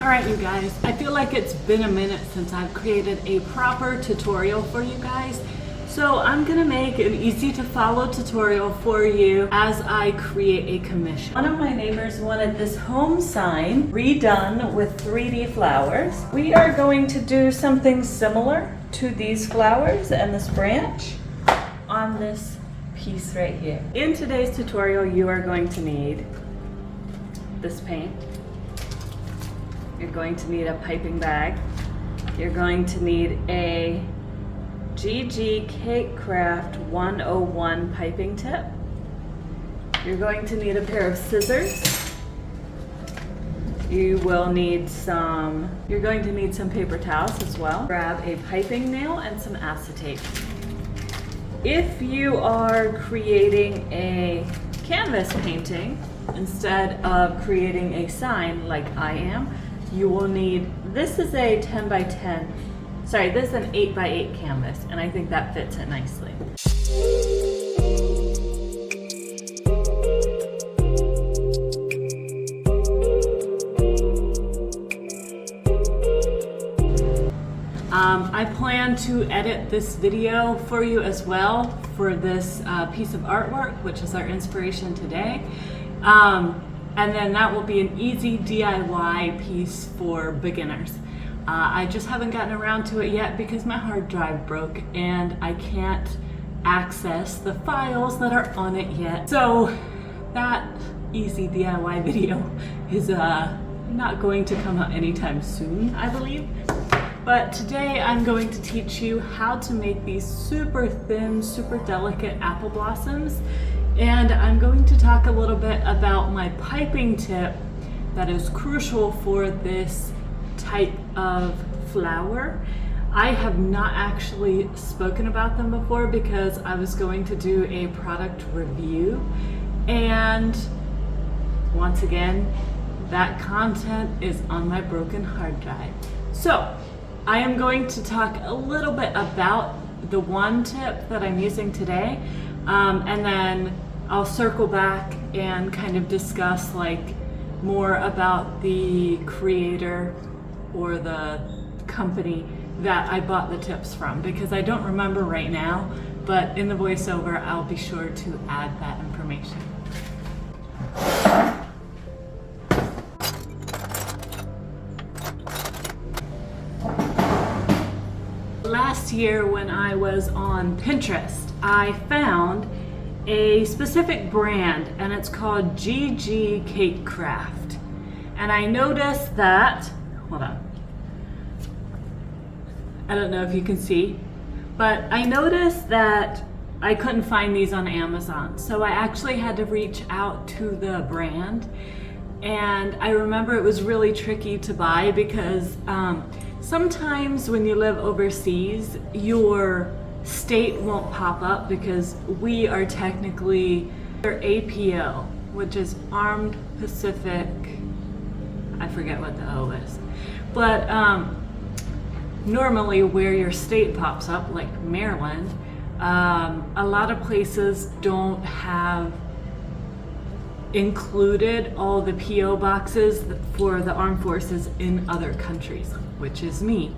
Alright you guys, I feel like it's been a minute since I've created a proper tutorial for you guys. So I'm gonna make an easy to follow tutorial for you as I create a commission. One of my neighbors wanted this home sign redone with 3D flowers. We are going to do something similar to these flowers and this branch on this piece right here. In today's tutorial, you are going to need this paint. You're going to need a piping bag. You're going to need a GG Cakcraft 101 piping tip. You're going to need a pair of scissors. You will need you're going to need some paper towels as well. Grab a piping nail and some acetate. If you are creating a canvas painting instead of creating a sign like I am, you will need, this is a 10 by 10, sorry, this is an 8 by 8 canvas, and I think that fits it nicely. I plan to edit this video for you as well for this piece of artwork, which is our inspiration today. And then that will be an easy DIY piece for beginners. I just haven't gotten around to it yet because my hard drive broke and I can't access the files that are on it yet. So that easy DIY video is not going to come out anytime soon, I believe. But today I'm going to teach you how to make these super thin, super delicate apple blossoms. And I'm going to talk a little bit about my piping tip that is crucial for this type of flower. I have not actually spoken about them before because I was going to do a product review. And once again, that content is on my broken hard drive. So I am going to talk a little bit about the one tip that I'm using today. And then I'll circle back and kind of discuss like more about the creator or the company that I bought the tips from, because I don't remember right now, but in the voiceover I'll be sure to add that information. Last year when I was on Pinterest, I found a specific brand and it's called GG Cakcraft. And I noticed that, hold on, I don't know if you can see, but I noticed that I couldn't find these on Amazon. So I actually had to reach out to the brand. And I remember it was really tricky to buy because sometimes when you live overseas, your state won't pop up because we are technically APO, which is Armed Pacific, I forget what the O is, but normally where your state pops up, like Maryland, a lot of places don't have included all the PO boxes for the armed forces in other countries, which is me.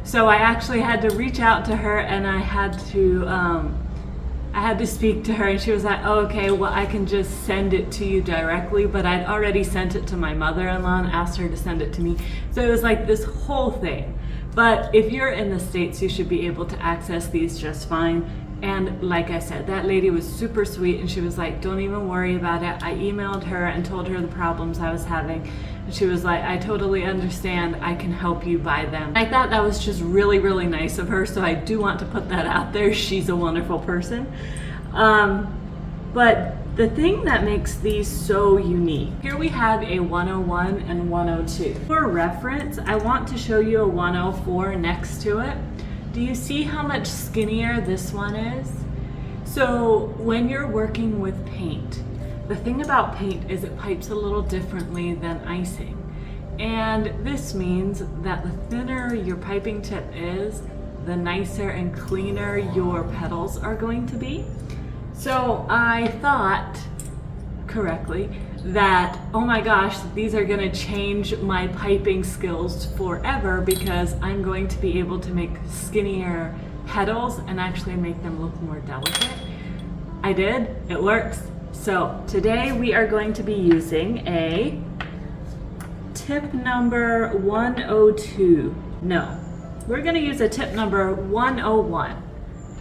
So I actually had to reach out to her and I had to speak to her, and she was like, oh, okay, well I can just send it to you directly, but I'd already sent it to my mother-in-law and asked her to send it to me. So it was like this whole thing. But if you're in the States, you should be able to access these just fine. And like I said, that lady was super sweet and she was like, don't even worry about it. I emailed her and told her the problems I was having. And she was like, I totally understand. I can help you buy them. I thought that was just really, really nice of her. So I do want to put that out there. She's a wonderful person. But the thing that makes these so unique, here we have a 101 and 102. For reference, I want to show you a 104 next to it. Do you see how much skinnier this one is? So when you're working with paint, the thing about paint is it pipes a little differently than icing. And this means that the thinner your piping tip is, the nicer and cleaner your petals are going to be. So I thought correctly that, oh my gosh, these are gonna change my piping skills forever because I'm going to be able to make skinnier petals and actually make them look more delicate. I did, it works. So today we are going to be using a tip number 102. No, we're gonna use a tip number 101.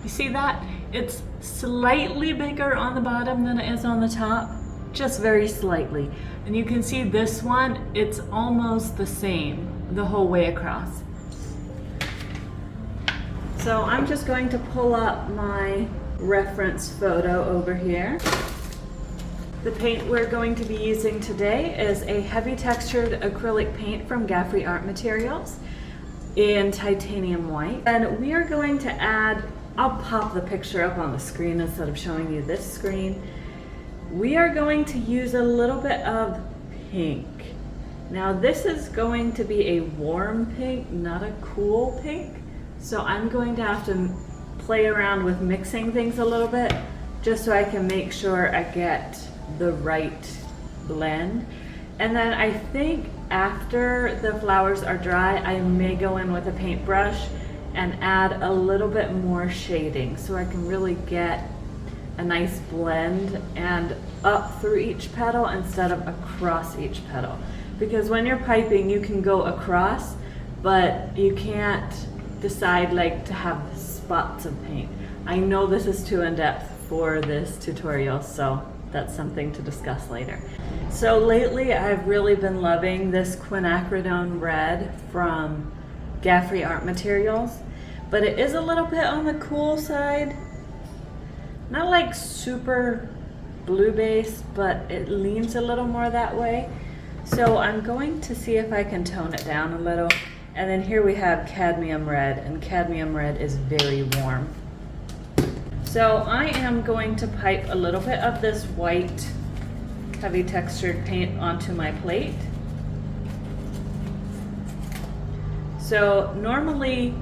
You see that? It's slightly bigger on the bottom than it is on the top, just very slightly. And you can see this one, it's almost the same the whole way across. So I'm just going to pull up my reference photo over here. The paint we're going to be using today is a heavy textured acrylic paint from Gaffrey Art Materials in titanium white. And we are going to add, I'll pop the picture up on the screen instead of showing you this screen. We are going to use a little bit of pink. Now this is going to be a warm pink, not a cool pink. So I'm going to have to play around with mixing things a little bit just so I can make sure I get the right blend. And then I think after the flowers are dry, I may go in with a paintbrush and add a little bit more shading so I can really get a nice blend and up through each petal instead of across each petal. Because when you're piping, you can go across, but you can't decide like to have spots of paint. I know this is too in-depth for this tutorial, so that's something to discuss later. So lately I've really been loving this quinacridone red from Gaffrey Art Materials, but it is a little bit on the cool side. Not like super blue base, but it leans a little more that way. So I'm going to see if I can tone it down a little. And then here we have cadmium red, and cadmium red is very warm. So I am going to pipe a little bit of this white heavy textured paint onto my plate. So normally,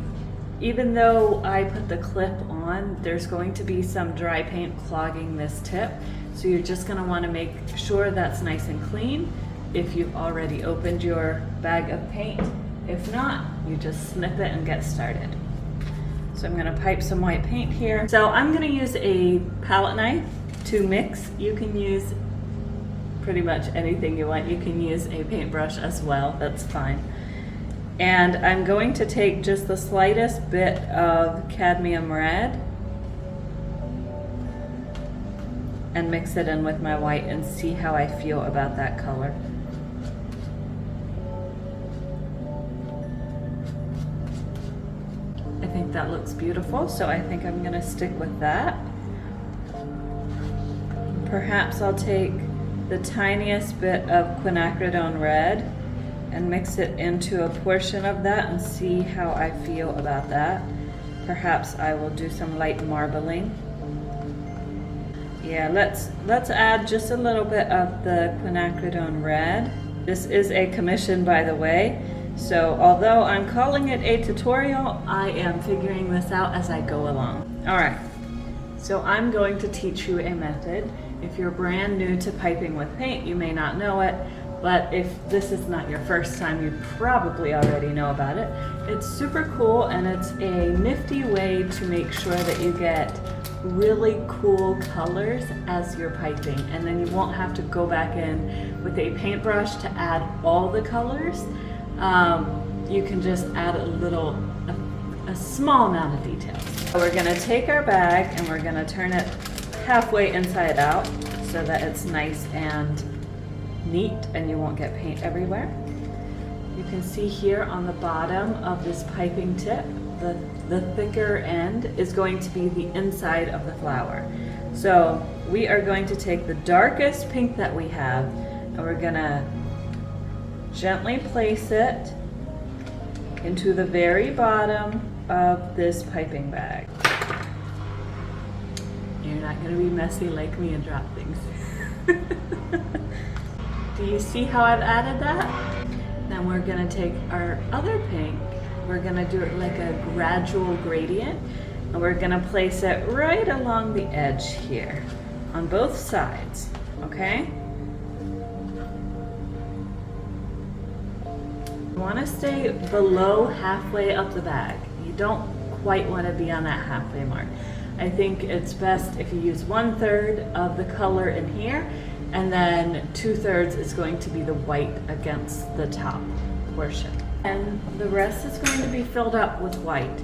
even though I put the clip on, there's going to be some dry paint clogging this tip. So you're just gonna wanna make sure that's nice and clean if you've already opened your bag of paint. If not, you just snip it and get started. So I'm gonna pipe some white paint here. So I'm gonna use a palette knife to mix. You can use pretty much anything you want. You can use a paintbrush as well, that's fine. And I'm going to take just the slightest bit of cadmium red and mix it in with my white and see how I feel about that color. I think that looks beautiful, so I think I'm gonna stick with that. Perhaps I'll take the tiniest bit of quinacridone red and mix it into a portion of that and see how I feel about that. Perhaps I will do some light marbling. Yeah, let's add just a little bit of the quinacridone red. This is a commission, by the way. So although I'm calling it a tutorial, I am figuring this out as I go along. All right, so I'm going to teach you a method. If you're brand new to piping with paint, you may not know it, but if this is not your first time, you probably already know about it. It's super cool, and it's a nifty way to make sure that you get really cool colors as you're piping, and then you won't have to go back in with a paintbrush to add all the colors. You can just add a small amount of details. So we're gonna take our bag and we're gonna turn it halfway inside out so that it's nice and neat and you won't get paint everywhere. You can see here on the bottom of this piping tip, the thicker end is going to be the inside of the flower. So we are going to take the darkest pink that we have and we're gonna gently place it into the very bottom of this piping bag. You're not gonna be messy like me and drop things. Do you see how I've added that? Then we're gonna take our other pink, we're gonna do it like a gradual gradient, and we're gonna place it right along the edge here on both sides, okay? want to stay below halfway up the bag. You don't quite want to be on that halfway mark. I think it's best if you use 1/3 of the color in here, and then 2/3 is going to be the white against the top portion. And the rest is going to be filled up with white.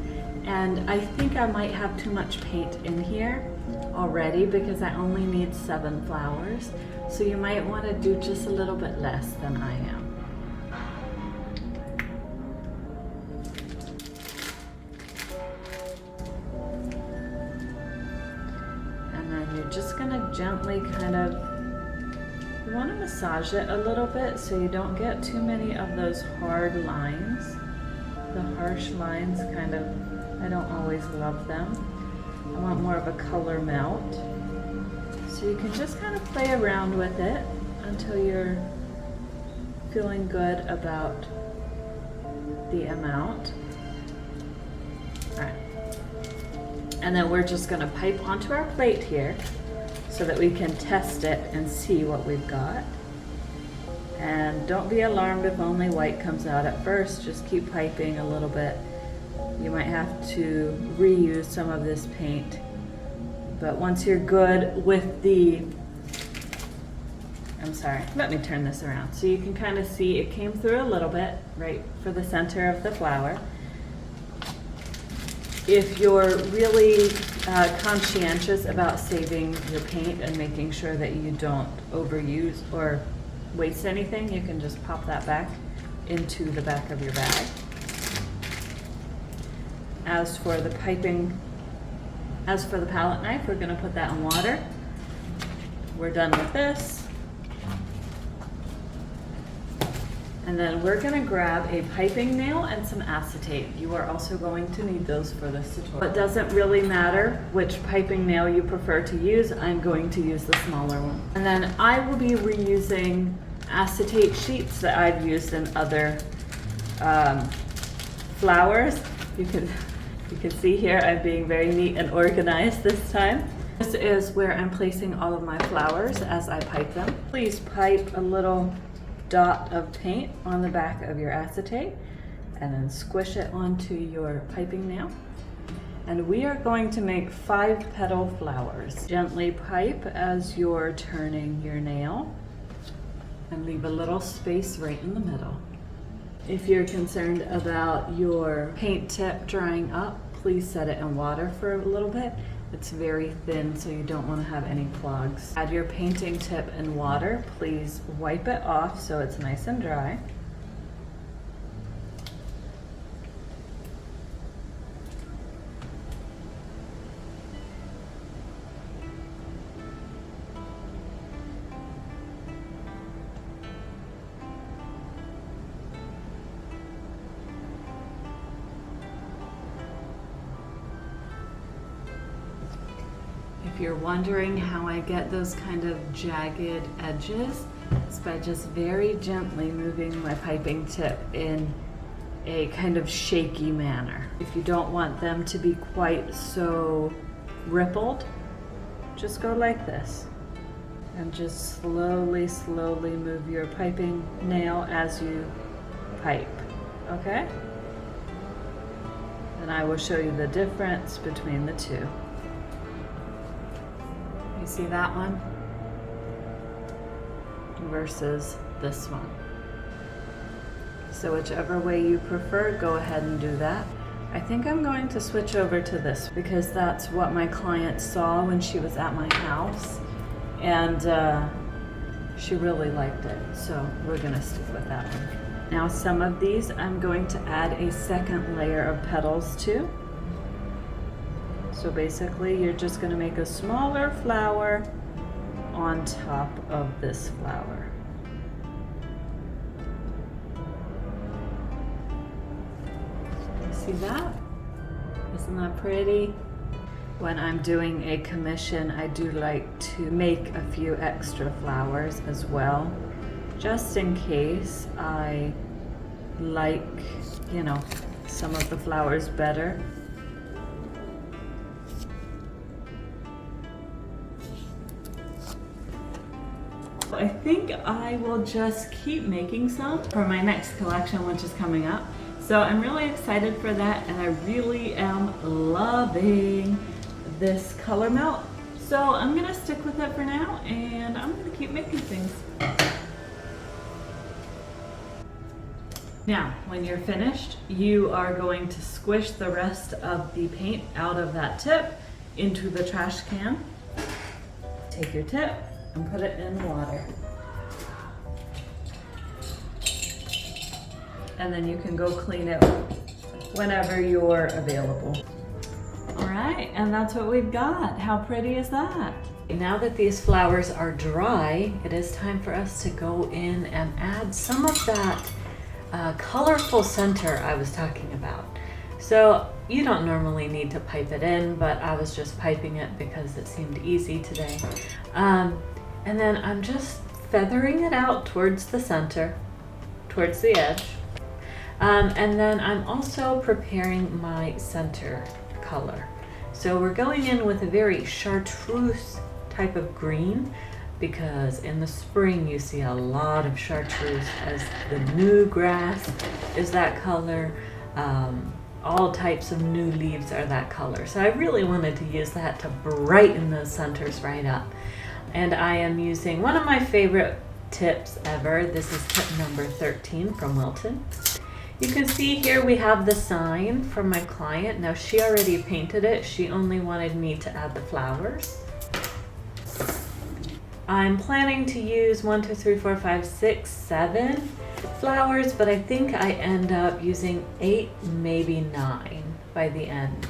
And I think I might have too much paint in here already because I only need 7 flowers. So you might want to do just a little bit less than I am. And then you're just going to gently kind of, you want to massage it a little bit so you don't get too many of those hard lines. The harsh lines kind of, I don't always love them. I want more of a color melt. So you can just kind of play around with it until you're feeling good about the amount. All right. And then we're just gonna pipe onto our plate here so that we can test it and see what we've got. And don't be alarmed if only white comes out at first. Just keep piping a little bit. You might have to reuse some of this paint. But once you're good with the, I'm sorry, let me turn this around. So you can kind of see it came through a little bit right for the center of the flower. If you're really conscientious about saving your paint and making sure that you don't overuse or waste anything, you can just pop that back into the back of your bag. As for the piping, as for the palette knife, we're going to put that in water. We're done with this. And then we're going to grab a piping nail and some acetate. You are also going to need those for this tutorial. It doesn't really matter which piping nail you prefer to use. I'm going to use the smaller one. And then I will be reusing acetate sheets that I've used in other flowers. You can see here I'm being very neat and organized this time. This is where I'm placing all of my flowers as I pipe them. Please pipe a little dot of paint on the back of your acetate and then squish it onto your piping nail. And we are going to make 5 petal flowers. Gently pipe as you're turning your nail and leave a little space right in the middle. If you're concerned about your paint tip drying up, please set it in water for a little bit. It's very thin, so you don't want to have any clogs. Add your painting tip in water. Please wipe it off so it's nice and dry. If you're wondering how I get those kind of jagged edges, it's by just very gently moving my piping tip in a kind of shaky manner. If you don't want them to be quite so rippled, just go like this. And just slowly, slowly move your piping nail as you pipe, okay? And I will show you the difference between the two. See that one versus this one. So whichever way you prefer, go ahead and do that. I think I'm going to switch over to this because that's what my client saw when she was at my house, and she really liked it, so we're gonna stick with that one. Now some of these I'm going to add a second layer of petals to. So basically you're just going to make a smaller flower on top of this flower. See that? Isn't that pretty? When I'm doing a commission, I do like to make a few extra flowers as well, just in case I like, you know, some of the flowers better. I think I will just keep making some for my next collection, which is coming up. So I'm really excited for that, and I really am loving this color melt. So I'm gonna stick with it for now, and I'm gonna keep making things. Now, when you're finished, you are going to squish the rest of the paint out of that tip into the trash can. Take your tip and put it in water. And then you can go clean it whenever you're available. All right, and that's what we've got. How pretty is that? Now that these flowers are dry, it is time for us to go in and add some of that colorful center I was talking about. So you don't normally need to pipe it in, but I was just piping it because it seemed easy today. And then I'm just feathering it out towards the center, towards the edge. And then I'm also preparing my center color. So we're going in with a very chartreuse type of green, because in the spring you see a lot of chartreuse, as the new grass is that color. All types of new leaves are that color. So I really wanted to use that to brighten those centers right up. And I am using one of my favorite tips ever. This is tip number 13 from Wilton. You can see here we have the sign from my client. Now she already painted it. She only wanted me to add the flowers. I'm planning to use 1, 2, 3, 4, 5, 6, 7 flowers, but I think I end up using 8, maybe 9 by the end.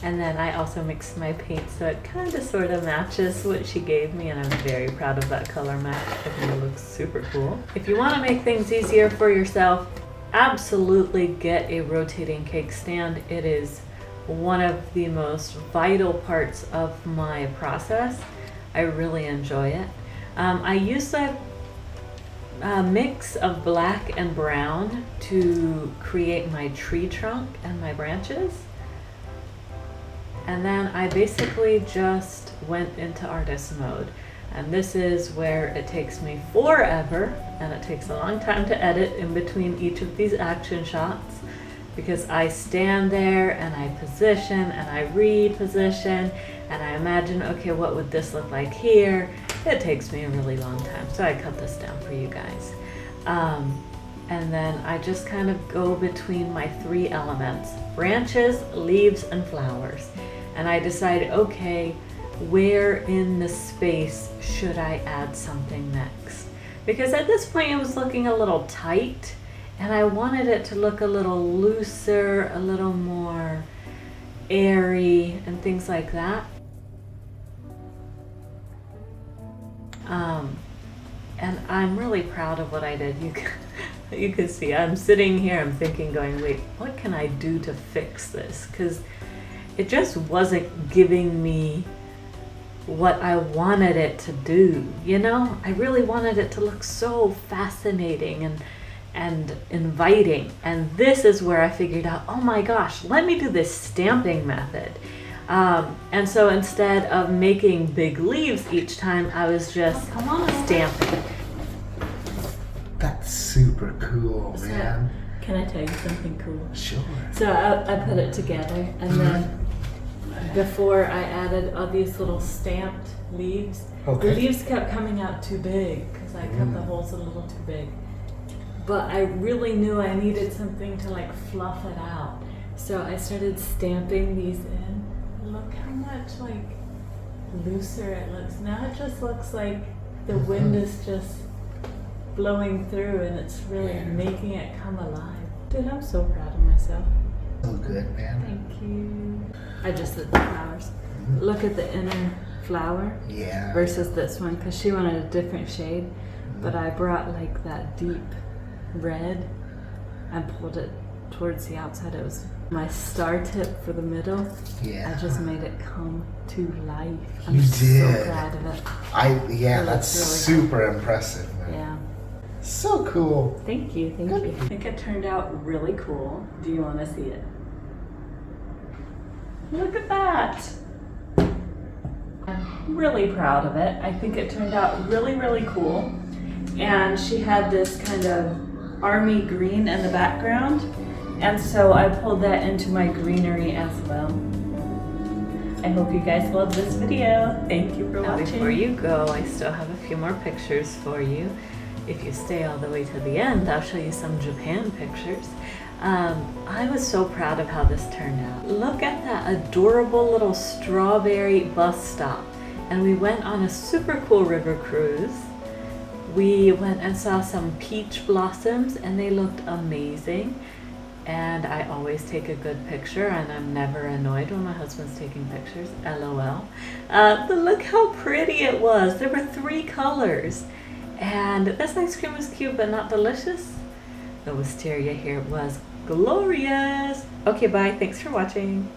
And then I also mixed my paint so it kind of sort of matches what she gave me, and I'm very proud of that color match. I think it looks super cool. If you want to make things easier for yourself, absolutely get a rotating cake stand. It is one of the most vital parts of my process. I really enjoy it. I use a mix of black and brown to create my tree trunk and my branches. And then I basically just went into artist mode. And this is where it takes me forever, and it takes a long time to edit in between each of these action shots, because I stand there and I position and I reposition and I imagine, okay, what would this look like here? It takes me a really long time, so I cut this down for you guys. And then I just kind of go between my 3 elements: branches, leaves, and flowers. And I decide, okay, where in the space should I add something next? Because at this point it was looking a little tight, and I wanted it to look a little looser, a little more airy, and things like that. And I'm really proud of what I did. You can see I'm sitting here, I'm thinking, going, wait, what can I do to fix this? Because it just wasn't giving me what I wanted it to do, you know? I really wanted it to look so fascinating and inviting. And this is where I figured out, oh my gosh, let me do this stamping method. And so instead of making big leaves each time, I was just stamping. That's super cool, man. Can I tell you something cool? Sure. So I put it together, and then before I added all these little stamped leaves, the leaves kept coming out too big because I cut the holes a little too big. But I really knew I needed something to like fluff it out. So I started stamping these in. Look how much like looser it looks. Now it just looks like the wind is just blowing through, and it's really making it come alive. Dude, I'm so proud of myself. So good, man. Thank you. I just did the flowers. Look at the inner flower versus this one, because she wanted a different shade, but I brought like that deep red and pulled it towards the outside. It was my star tip for the middle. I just made it come to life. I'm so proud of it. That's really super impressive, man. Yeah. So cool. Thank you, thank you. I think it turned out really cool. Do you want to see it? Look at that. I'm really proud of it. I think it turned out really, really cool. And she had this kind of army green in the background. And so I pulled that into my greenery as well. I hope you guys love this video. Thank you for watching. Before you go, I still have a few more pictures for you. If you stay all the way to the end, I'll show you some Japan pictures. I was so proud of how this turned out. Look at that adorable little strawberry bus stop. And we went on a super cool river cruise. We went and saw some peach blossoms and they looked amazing. And I always take a good picture and I'm never annoyed when my husband's taking pictures, LOL. But look how pretty it was. There were 3 colors. And this ice cream was cute but not delicious. The wisteria here was glorious. Okay, bye. Thanks for watching.